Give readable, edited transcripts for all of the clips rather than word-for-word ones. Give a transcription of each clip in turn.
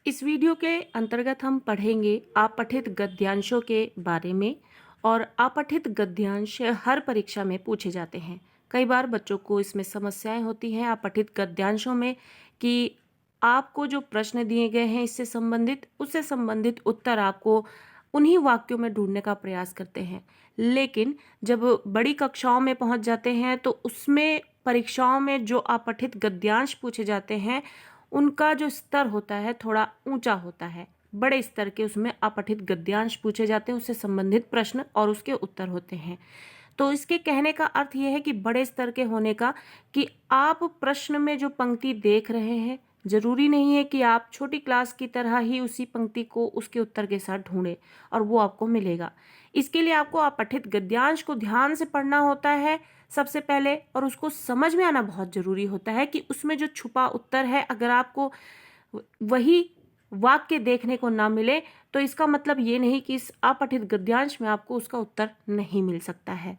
इस वीडियो के अंतर्गत हम पढ़ेंगे अपठित गद्यांशों के बारे में। और अपठित गद्यांश हर परीक्षा में पूछे जाते हैं। कई बार बच्चों को इसमें समस्याएं होती हैं अपठित गद्यांशों में कि आपको जो प्रश्न दिए गए हैं उससे संबंधित उत्तर आपको उन्हीं वाक्यों में ढूंढने का प्रयास करते हैं। लेकिन जब बड़ी कक्षाओं में पहुंच जाते हैं तो उसमें परीक्षाओं में जो अपठित गद्यांश पूछे जाते हैं उनका जो स्तर होता है थोड़ा ऊंचा होता है। बड़े स्तर के उसमें अपठित गद्यांश पूछे जाते हैं, उससे संबंधित प्रश्न और उसके उत्तर होते हैं। तो इसके कहने का अर्थ यह है कि बड़े स्तर के होने का कि आप प्रश्न में जो पंक्ति देख रहे हैं जरूरी नहीं है कि आप छोटी क्लास की तरह ही उसी पंक्ति को उसके उत्तर के साथ ढूंढें और वो आपको मिलेगा। इसके लिए आपको अपठित गद्यांश को ध्यान से पढ़ना होता है सबसे पहले, और उसको समझ में आना बहुत जरूरी होता है कि उसमें जो छुपा उत्तर है अगर आपको वही वाक्य देखने को ना मिले तो इसका मतलब ये नहीं कि इस अपठित गद्यांश में आपको उसका उत्तर नहीं मिल सकता है।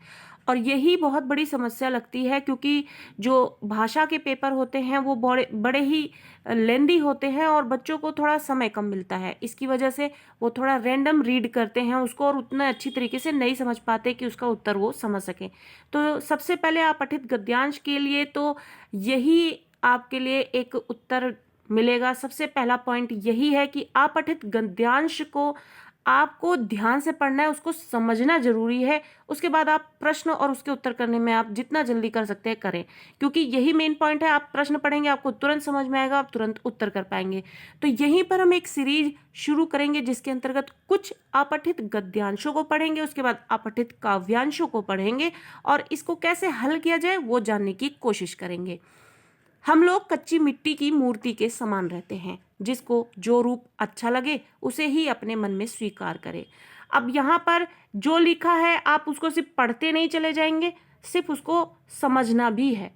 और यही बहुत बड़ी समस्या लगती है क्योंकि जो भाषा के पेपर होते हैं वो बड़े बड़े ही लेंदी होते हैं और बच्चों को थोड़ा समय कम मिलता है। इसकी वजह से वो थोड़ा रैंडम रीड करते हैं उसको और उतना अच्छी तरीके से नहीं समझ पाते कि उसका उत्तर वो समझ सकें। तो सबसे पहले अपठित गद्यांश के लिए तो यही आपके लिए एक उत्तर मिलेगा। सबसे पहला पॉइंट यही है कि अपठित गद्यांश को आपको ध्यान से पढ़ना है, उसको समझना जरूरी है। उसके बाद आप प्रश्न और उसके उत्तर करने में आप जितना जल्दी कर सकते हैं करें, क्योंकि यही मेन पॉइंट है। आप प्रश्न पढ़ेंगे आपको तुरंत समझ में आएगा, आप तुरंत उत्तर कर पाएंगे। तो यहीं पर हम एक सीरीज शुरू करेंगे जिसके अंतर्गत कुछ अपठित गद्यांशों को पढ़ेंगे, उसके बाद अपठित काव्यांशों को पढ़ेंगे और इसको कैसे हल किया जाए वो जानने की कोशिश करेंगे। हम लोग कच्ची मिट्टी की मूर्ति के समान रहते हैं, जिसको जो रूप अच्छा लगे उसे ही अपने मन में स्वीकार करें। अब यहाँ पर जो लिखा है आप उसको सिर्फ पढ़ते नहीं चले जाएंगे, सिर्फ उसको समझना भी है।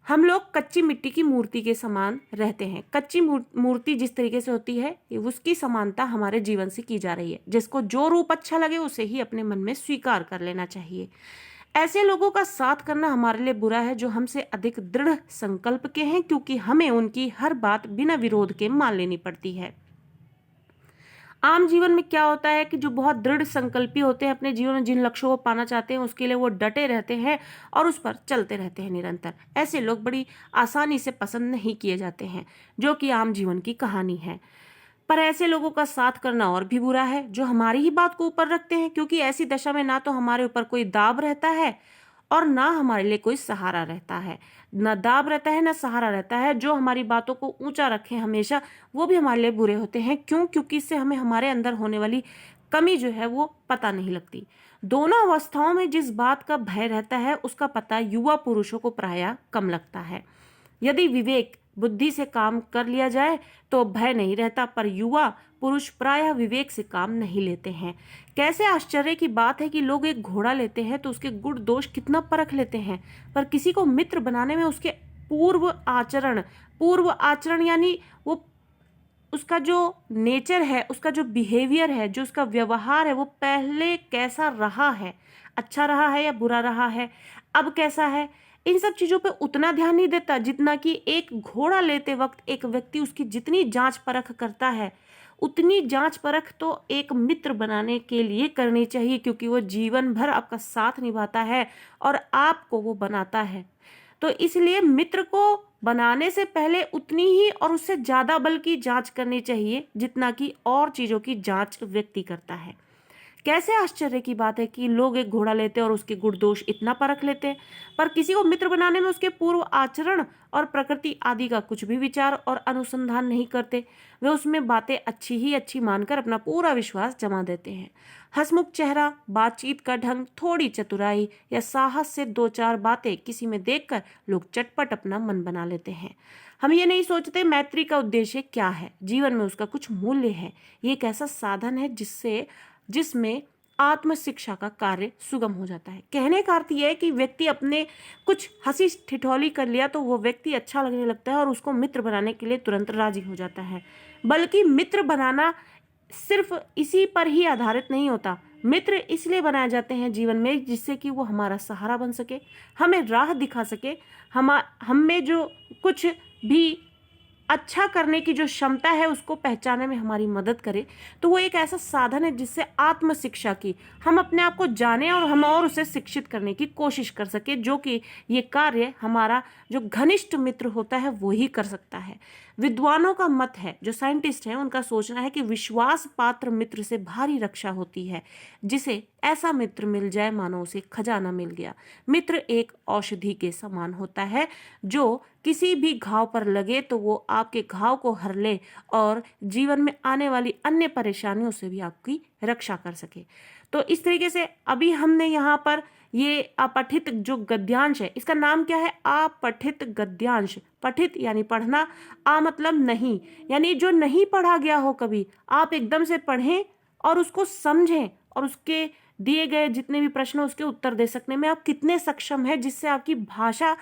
हम लोग कच्ची मिट्टी की मूर्ति के समान रहते हैं। कच्ची मूर्ति जिस तरीके से होती है उसकी समानता हमारे जीवन से की जा रही है। जिसको जो रूप अच्छा लगे उसे ही अपने मन में स्वीकार कर लेना चाहिए। ऐसे लोगों का साथ करना हमारे लिए बुरा है जो हमसे अधिक दृढ़ संकल्प के हैं, क्योंकि हमें उनकी हर बात बिना विरोध के मान लेनी पड़ती है। आम जीवन में क्या होता है कि जो बहुत दृढ़ संकल्पी होते हैं, अपने जीवन में जिन लक्ष्यों को पाना चाहते हैं उसके लिए वो डटे रहते हैं और उस पर चलते रहते हैं निरंतर। ऐसे लोग बड़ी आसानी से पसंद नहीं किए जाते हैं, जो कि आम जीवन की कहानी है। पर ऐसे लोगों का साथ करना और भी बुरा है जो हमारी ही बात को ऊपर रखते हैं, क्योंकि ऐसी दशा में ना तो हमारे ऊपर कोई दाब रहता है और ना हमारे लिए कोई सहारा रहता है। ना दाब रहता है ना सहारा रहता है। जो हमारी बातों को ऊंचा रखे हमेशा, वो भी हमारे लिए बुरे होते हैं। क्यों? क्योंकि इससे हमें हमारे अंदर होने वाली कमी जो है वो पता नहीं लगती। दोनों अवस्थाओं में जिस बात का भय रहता है उसका पता युवा पुरुषों को प्रायः कम लगता है। यदि विवेक बुद्धि से काम कर लिया जाए तो भय नहीं रहता, पर युवा पुरुष प्रायः विवेक से काम नहीं लेते हैं। कैसे आश्चर्य की बात है कि लोग एक घोड़ा लेते हैं तो उसके गुण दोष कितना परख लेते हैं, पर किसी को मित्र बनाने में उसके पूर्व आचरण यानी वो उसका जो नेचर है, उसका जो बिहेवियर है, जो उसका व्यवहार है, वो पहले कैसा रहा है, अच्छा रहा है या बुरा रहा है, अब कैसा है, इन सब चीजों पे उतना ध्यान नहीं देता जितना कि एक घोड़ा लेते वक्त एक व्यक्ति उसकी जितनी जांच परख करता है उतनी जांच परख तो एक मित्र बनाने के लिए करनी चाहिए, क्योंकि वो जीवन भर आपका साथ निभाता है और आपको वो बनाता है। तो इसलिए मित्र को बनाने से पहले उतनी ही और उससे ज्यादा बल की जांच करनी चाहिए जितना कि और चीजों की जांच व्यक्ति करता है। कैसे आश्चर्य की बात है कि लोग एक घोड़ा लेते और उसके गुण दोष इतना परख लेते हैं, पर किसी को मित्र बनाने में उसके पूर्व आचरण और प्रकृति आदि का कुछ भी विचार और अनुसंधान नहीं करते। वे उसमें बातें अच्छी ही अच्छी मानकर अपना पूरा विश्वास जमा देते हैं। हंसमुख चेहरा, बातचीत का ढंग, थोड़ी चतुराई या साहस से दो चार बातें किसी में देखकर लोग चटपट अपना मन बना लेते हैं। हम ये नहीं सोचते मैत्री का उद्देश्य क्या है, जीवन में उसका कुछ मूल्य है, ये एक ऐसा साधन है जिसमें आत्म शिक्षा का कार्य सुगम हो जाता है। कहने का अर्थ यह है कि व्यक्ति अपने कुछ हंसी ठिठोली कर लिया तो वो व्यक्ति अच्छा लगने लगता है और उसको मित्र बनाने के लिए तुरंत राजी हो जाता है। बल्कि मित्र बनाना सिर्फ इसी पर ही आधारित नहीं होता। मित्र इसलिए बनाए जाते हैं जीवन में जिससे कि वो हमारा सहारा बन सके, हमें राह दिखा सके, हम में जो कुछ भी अच्छा करने की जो क्षमता है उसको पहचानने में हमारी मदद करे, तो वो एक ऐसा साधन है जिससे आत्म शिक्षा की हम अपने आप को जाने और हम और उसे शिक्षित करने की कोशिश कर सके, जो कि ये कार्य हमारा जो घनिष्ठ मित्र होता है वो ही कर सकता है। विद्वानों का मत है, जो साइंटिस्ट हैं उनका सोचना है कि विश्वास पात्र मित्र से भारी रक्षा होती है। जिसे ऐसा मित्र मिल जाए मानो उसे खजाना मिल गया। मित्र एक औषधि के समान होता है, जो किसी भी घाव पर लगे तो वो आपके घाव को हर ले और जीवन में आने वाली अन्य परेशानियों से भी आपकी रक्षा कर सके। तो इस तरीके से अभी हमने यहाँ पर ये अपठित जो गद्यांश है, इसका नाम क्या है? अपठित गद्यांश। पठित यानी पढ़ना, आ मतलब नहीं, यानी जो नहीं पढ़ा गया हो कभी, आप एकदम से पढ़ें और उसको समझें और उसके दिए गए जितने भी प्रश्न उसके उत्तर दे सकने में आप कितने सक्षम हैं, जिससे आपकी भाषा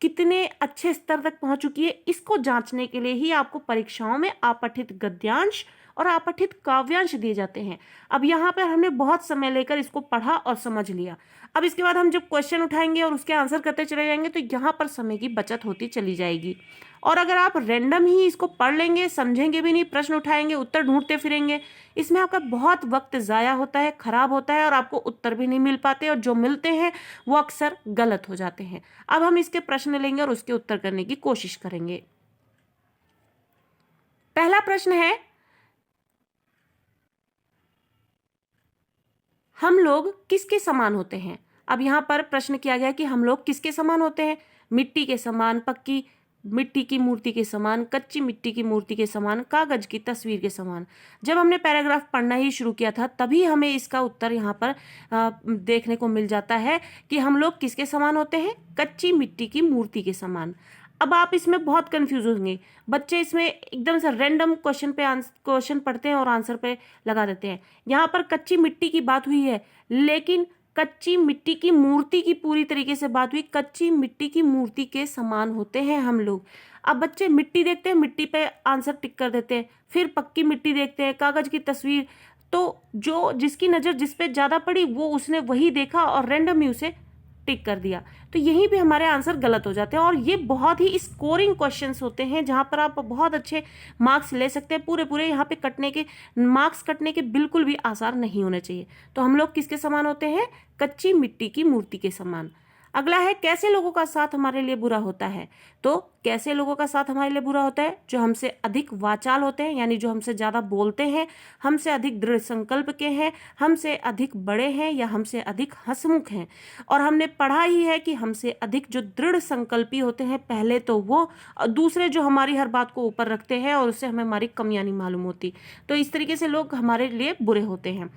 कितने अच्छे स्तर तक पहुंच चुकी है, इसको जांचने के लिए ही आपको परीक्षाओं में अपठित गद्यांश और अपठित काव्यांश दिए जाते हैं। अब यहाँ पर हमने बहुत समय लेकर इसको पढ़ा और समझ लिया। अब इसके बाद हम जब क्वेश्चन उठाएंगे और उसके आंसर करते चले जाएंगे तो यहाँ पर समय की बचत होती चली जाएगी। और अगर आप रैंडम ही इसको पढ़ लेंगे, समझेंगे भी नहीं, प्रश्न उठाएंगे, उत्तर ढूंढते फिरेंगे, इसमें आपका बहुत वक्त ज़ाया होता है, खराब होता है और आपको उत्तर भी नहीं मिल पाते, और जो मिलते हैं वो अक्सर गलत हो जाते हैं। अब हम इसके प्रश्न लेंगे और उसके उत्तर करने की कोशिश करेंगे। पहला प्रश्न है, हम लोग किसके समान होते हैं? अब यहाँ पर प्रश्न किया गया कि हम लोग किसके समान होते हैं? मिट्टी के समान, पक्की मिट्टी की मूर्ति के समान, कच्ची मिट्टी की मूर्ति के समान, कागज की तस्वीर के समान। जब हमने पैराग्राफ पढ़ना ही शुरू किया था तभी हमें इसका उत्तर यहाँ पर देखने को मिल जाता है कि हम लोग किसके समान होते हैं? कच्ची मिट्टी की मूर्ति के समान। अब आप इसमें बहुत कंफ्यूज होंगे, बच्चे इसमें एकदम से रैंडम क्वेश्चन पढ़ते हैं और आंसर पे लगा देते हैं। यहाँ पर कच्ची मिट्टी की बात हुई है, लेकिन कच्ची मिट्टी की मूर्ति की पूरी तरीके से बात हुई। कच्ची मिट्टी की मूर्ति के समान होते हैं हम लोग। अब बच्चे मिट्टी देखते हैं, मिट्टी पे आंसर टिक कर देते हैं, फिर पक्की मिट्टी देखते हैं, कागज की तस्वीर, तो जो जिसकी नज़र जिस पे ज़्यादा पड़ी वो उसने वही देखा और रैंडम ही उसे टिक कर दिया। तो यहीं पे हमारे आंसर गलत हो जाते हैं और ये बहुत ही स्कोरिंग क्वेश्चंस होते हैं जहां पर आप बहुत अच्छे मार्क्स ले सकते हैं। पूरे पूरे यहाँ पे मार्क्स कटने के बिल्कुल भी आसार नहीं होने चाहिए। तो हम लोग किसके समान होते हैं? कच्ची मिट्टी की मूर्ति के समान। अगला है, कैसे लोगों का साथ हमारे लिए बुरा होता है? तो कैसे लोगों का साथ हमारे लिए बुरा होता है? जो हमसे अधिक वाचाल होते हैं, यानी जो हमसे ज़्यादा बोलते हैं, हमसे अधिक दृढ़ संकल्प के हैं, हमसे अधिक बड़े हैं या हमसे अधिक हंसमुख हैं। और हमने पढ़ा ही है कि हमसे अधिक जो दृढ़ संकल्पी होते हैं, पहले तो वो, दूसरे जो हमारी हर बात को ऊपर रखते हैं और उससे हमें हमारी कमियां नहीं मालूम होती। तो इस तरीके से लोग हमारे लिए बुरे होते हैं।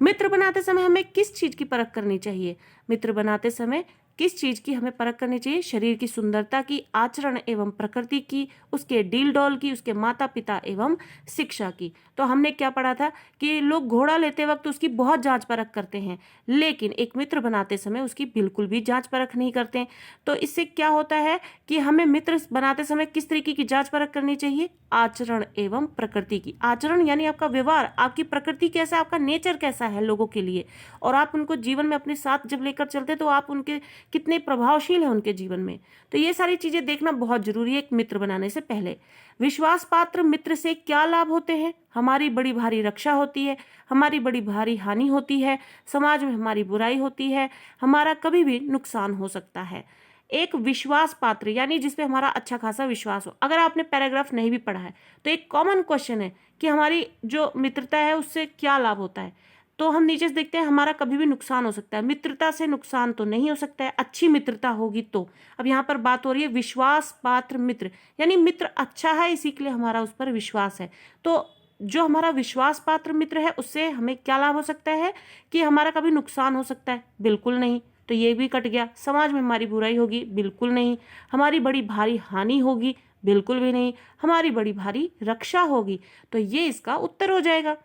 मित्र बनाते समय हमें किस चीज़ की परख करनी चाहिए? मित्र बनाते समय किस चीज़ की हमें परख करनी चाहिए? शरीर की सुंदरता की, आचरण एवं प्रकृति की, उसके डील डॉल की, उसके माता पिता एवं शिक्षा की। तो हमने क्या पढ़ा था कि लोग घोड़ा लेते वक्त उसकी बहुत जांच परख करते हैं, लेकिन एक मित्र बनाते समय उसकी बिल्कुल भी जांच परख नहीं करते हैं। तो इससे क्या होता है कि हमें मित्र बनाते समय किस तरीके की जांच परख करनी चाहिए? आचरण एवं प्रकृति की। आचरण यानी आपका व्यवहार, आपकी प्रकृति कैसा, आपका नेचर कैसा है लोगों के लिए, और आप उनको जीवन में अपने साथ जब लेकर चलते तो आप उनके कितने प्रभावशील हैं उनके जीवन में। तो ये सारी चीजें देखना बहुत जरूरी है एक मित्र बनाने से पहले। विश्वास पात्र मित्र से क्या लाभ होते हैं? हमारी बड़ी भारी रक्षा होती है, हमारी बड़ी भारी हानि होती है, समाज में हमारी बुराई होती है, हमारा कभी भी नुकसान हो सकता है। एक विश्वास पात्र यानी जिसपे हमारा अच्छा खासा विश्वास हो। अगर आपने पैराग्राफ नहीं भी पढ़ा है तो एक कॉमन क्वेश्चन है कि हमारी जो मित्रता है उससे क्या लाभ होता है, तो हम नीचे से देखते हैं हमारा कभी भी नुकसान हो सकता है। मित्रता से नुकसान तो नहीं हो सकता है, अच्छी मित्रता होगी तो। अब यहाँ पर बात हो रही है विश्वास पात्र मित्र, यानी मित्र अच्छा है इसी के लिए हमारा उस पर विश्वास है। तो जो हमारा विश्वास पात्र मित्र है उससे हमें क्या लाभ हो सकता है कि हमारा कभी नुकसान हो सकता है? बिल्कुल नहीं। तो ये भी कट गया। समाज में हमारी बुराई होगी? बिल्कुल नहीं। हमारी बड़ी भारी हानि होगी? बिल्कुल भी नहीं। हमारी बड़ी भारी रक्षा होगी? तो ये इसका उत्तर हो जाएगा।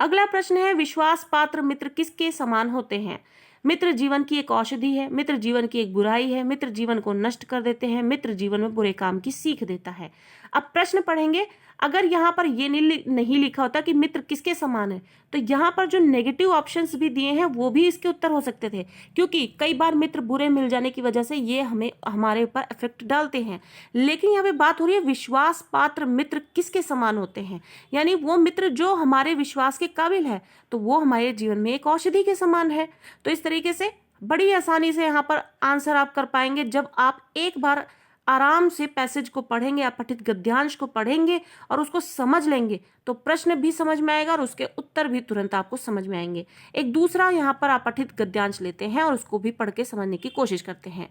अगला प्रश्न है, विश्वास पात्र मित्र किसके समान होते हैं? मित्र जीवन की एक औषधि है, मित्र जीवन की एक बुराई है, मित्र जीवन को नष्ट कर देते हैं, मित्र जीवन में बुरे काम की सीख देता है। अब प्रश्न पढ़ेंगे, अगर यहाँ पर ये नहीं लिखा होता कि मित्र किसके समान है, तो यहाँ पर जो नेगेटिव ऑप्शंस भी दिए हैं वो भी इसके उत्तर हो सकते थे, क्योंकि कई बार मित्र बुरे मिल जाने की वजह से ये हमारे ऊपर इफेक्ट डालते हैं। लेकिन यहाँ पे बात हो रही है विश्वास पात्र मित्र किसके समान होते हैं, यानी वो मित्र जो हमारे विश्वास के काबिल है, तो वो हमारे जीवन में एक औषधि के समान है। तो इस तरीके से बड़ी आसानी से यहाँ पर आंसर आप कर पाएंगे जब आप एक बार आराम से पैसेज को पढ़ेंगे, आप पठित गद्यांश को पढ़ेंगे और उसको समझ लेंगे, तो प्रश्न भी समझ में आएगा और उसके उत्तर भी तुरंत आपको समझ में आएंगे। एक दूसरा यहाँ पर आप पठित गद्यांश लेते हैं और उसको भी पढ़ के समझने की कोशिश करते हैं।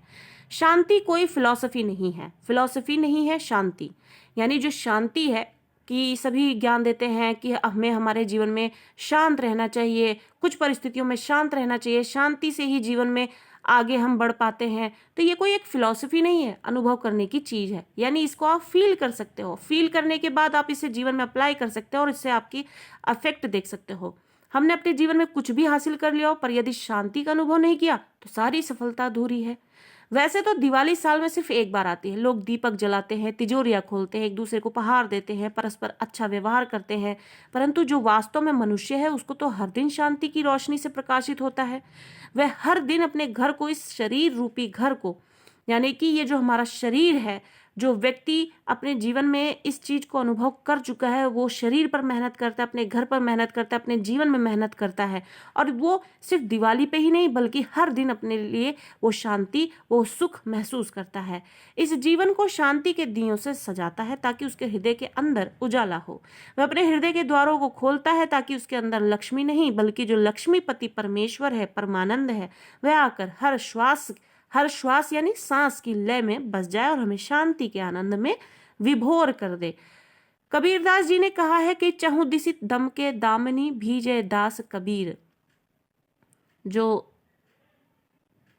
शांति कोई फिलॉसफी नहीं है, फिलॉसफी नहीं है शांति, यानी जो शांति है कि सभी ज्ञान देते हैं कि हमें हमारे जीवन में शांत रहना चाहिए, कुछ परिस्थितियों में शांत रहना चाहिए, शांति से ही जीवन में आगे हम बढ़ पाते हैं। तो ये कोई एक फिलॉसफी नहीं है, अनुभव करने की चीज है, यानी इसको आप फील कर सकते हो, फील करने के बाद आप इसे जीवन में अप्लाई कर सकते हो और इससे आपकी अफेक्ट देख सकते हो। हमने अपने जीवन में कुछ भी हासिल कर लिया हो, पर यदि शांति का अनुभव नहीं किया तो सारी सफलता अधूरी है। वैसे तो दिवाली साल में सिर्फ एक बार आती है, लोग दीपक जलाते हैं, तिजोरियां खोलते हैं, एक दूसरे को उपहार देते हैं, परस्पर अच्छा व्यवहार करते हैं, परंतु जो वास्तव में मनुष्य है उसको तो हर दिन शांति की रोशनी से प्रकाशित होता है। वह हर दिन अपने घर को, इस शरीर रूपी घर को, यानी कि ये जो हमारा शरीर है, जो व्यक्ति अपने जीवन में इस चीज को अनुभव कर चुका है, वो शरीर पर मेहनत करता है, अपने घर पर मेहनत करता है, अपने जीवन में मेहनत करता है, और वो सिर्फ दिवाली पे ही नहीं बल्कि हर दिन अपने लिए वो शांति, वो सुख महसूस करता है। इस जीवन को शांति के दियों से सजाता है ताकि उसके हृदय के अंदर उजाला हो। वह अपने हृदय के द्वारों को खोलता है ताकि उसके अंदर लक्ष्मी नहीं बल्कि जो लक्ष्मीपति परमेश्वर है, परमानंद है, वह आकर हर श्वास यानी सांस की लय में बस जाए और हमें शांति के आनंद में विभोर कर दे। कबीरदास जी ने कहा है कि चहुं दिसित दम के दामनी भीजे दास कबीर। जो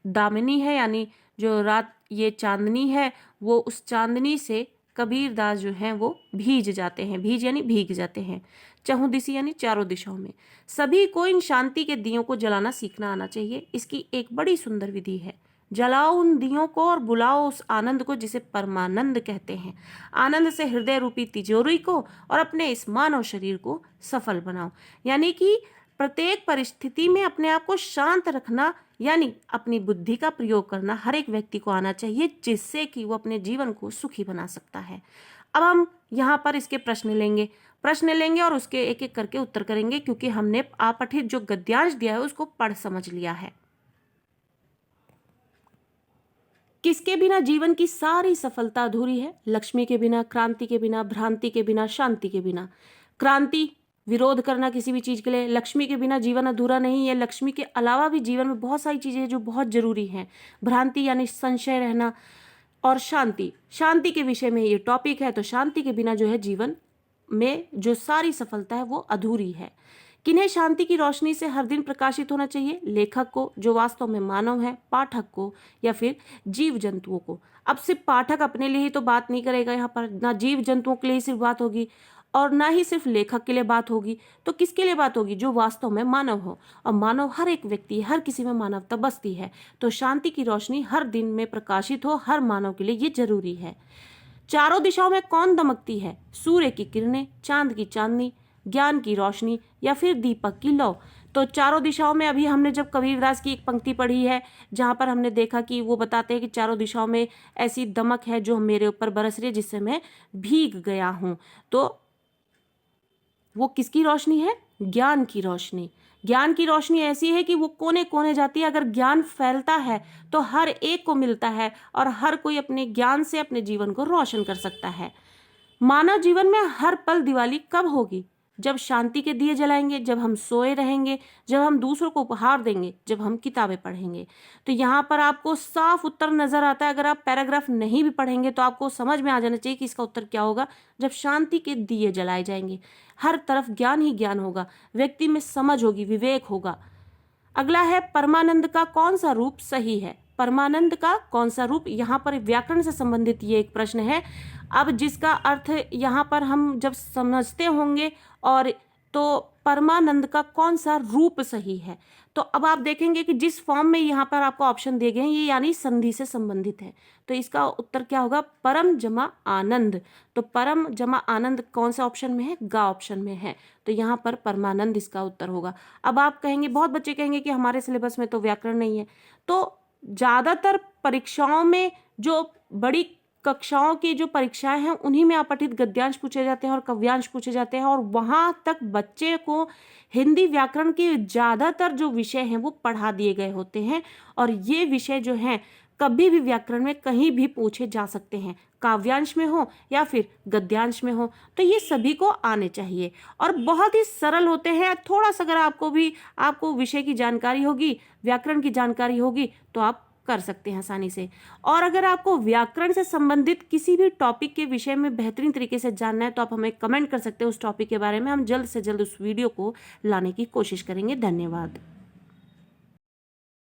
दामिनी है यानी जो रात, ये चांदनी है, वो उस चांदनी से कबीरदास जो हैं वो भीज जाते हैं, भीज यानी भीग जाते हैं। चहुं दिशी यानी चारों दिशाओं में। सभी को इन शांति के दियों को जलाना सीखना आना चाहिए। इसकी एक बड़ी सुंदर विधि है। जलाओ उन दियों को और बुलाओ उस आनंद को जिसे परमानंद कहते हैं। आनंद से हृदय रूपी तिजोरी को और अपने इस मानव शरीर को सफल बनाओ, यानी कि प्रत्येक परिस्थिति में अपने आप को शांत रखना, यानी अपनी बुद्धि का प्रयोग करना हर एक व्यक्ति को आना चाहिए, जिससे कि वो अपने जीवन को सुखी बना सकता है। अब हम यहाँ पर इसके प्रश्न लेंगे और उसके एक एक करके उत्तर करेंगे, क्योंकि हमने अपठित जो गद्यांश दिया है उसको पढ़ समझ लिया है। किसके बिना जीवन की सारी सफलता अधूरी है? लक्ष्मी के बिना, क्रांति के बिना, भ्रांति के बिना, शांति के बिना। क्रांति, विरोध करना किसी भी चीज के लिए। लक्ष्मी के बिना जीवन अधूरा नहीं है। लक्ष्मी के अलावा भी जीवन में बहुत सारी चीजें हैं जो बहुत जरूरी हैं। भ्रांति यानी संशय रहना, और शांति, शांति के विषय में ये टॉपिक है, तो शांति के बिना जो है जीवन में जो सारी सफलता है वो अधूरी है। किन्हें शांति की रोशनी से हर दिन प्रकाशित होना चाहिए? लेखक को, जो वास्तव में मानव है, पाठक को, या फिर जीव जंतुओं को। अब सिर्फ पाठक अपने लिए ही तो बात नहीं करेगा, यहाँ पर ना जीव जंतुओं के लिए सिर्फ बात होगी और ना ही सिर्फ लेखक के लिए बात होगी, तो किसके लिए बात होगी? जो वास्तव में मानव हो, और मानव हर एक व्यक्ति, हर किसी में मानवता बसती है, तो शांति की रोशनी हर दिन में प्रकाशित हो हर मानव के लिए ये जरूरी है। चारों दिशाओं में कौन दमकती है? सूर्य की किरणें, चांद की चांदनी, ज्ञान की रोशनी, या फिर दीपक की लौ। तो चारों दिशाओं में, अभी हमने जब कबीरदास की एक पंक्ति पढ़ी है जहां पर हमने देखा कि वो बताते हैं कि चारों दिशाओं में ऐसी दमक है जो मेरे ऊपर बरस रही है जिससे मैं भीग गया हूं, तो वो किसकी रोशनी है? ज्ञान की रोशनी। ज्ञान की रोशनी ऐसी है कि वो कोने कोने जाती है। अगर ज्ञान फैलता है तो हर एक को मिलता है और हर कोई अपने ज्ञान से अपने जीवन को रोशन कर सकता है। मानव जीवन में हर पल दिवाली कब होगी? जब शांति के दिए जलाएंगे, जब हम सोए रहेंगे, जब हम दूसरों को उपहार देंगे, जब हम किताबें पढ़ेंगे। तो यहाँ पर आपको साफ उत्तर नजर आता है। अगर आप पैराग्राफ नहीं भी पढ़ेंगे तो आपको समझ में आ जाना चाहिए कि इसका उत्तर क्या होगा। जब शांति के दिए जलाए जाएंगे, हर तरफ ज्ञान ही ज्ञान होगा, व्यक्ति में समझ होगी, विवेक होगा। अगला है, परमानंद का कौन सा रूप सही है? परमानंद का कौन सा रूप? यहाँ पर व्याकरण से संबंधित ये एक प्रश्न है। अब जिसका अर्थ यहाँ पर हम जब समझते होंगे और तो परमानंद का कौन सा रूप सही है। तो अब आप देखेंगे कि जिस फॉर्म में यहाँ पर आपको ऑप्शन दिए गए हैं ये यानी संधि से संबंधित है, तो इसका उत्तर क्या होगा, परम जमा आनंद। तो परम जमा आनंद कौन सा ऑप्शन में है, गा ऑप्शन में है, तो यहाँ पर परमानंद इसका उत्तर होगा। अब आप कहेंगे, बहुत बच्चे कहेंगे कि हमारे सिलेबस में तो व्याकरण नहीं है, तो ज़्यादातर परीक्षाओं में जो बड़ी कक्षाओं की जो परीक्षाएं हैं उन्हीं में अपठित गद्यांश पूछे जाते हैं और काव्यांश पूछे जाते हैं, और वहां तक बच्चे को हिंदी व्याकरण के ज़्यादातर जो विषय हैं वो पढ़ा दिए गए होते हैं, और ये विषय जो हैं कभी भी व्याकरण में कहीं भी पूछे जा सकते हैं, काव्यांश में हो या फिर गद्यांश में हो, तो ये सभी को आने चाहिए और बहुत ही सरल होते हैं। थोड़ा सा अगर आपको विषय की जानकारी होगी, व्याकरण की जानकारी होगी, तो आप कर सकते हैं आसानी से। और अगर आपको व्याकरण से संबंधित किसी भी टॉपिक के विषय में बेहतरीन तरीके से जानना है तो आप हमें कमेंट कर सकते हैं उस टॉपिक के बारे में, हम जल्द से जल्द उस वीडियो को लाने की कोशिश करेंगे। धन्यवाद।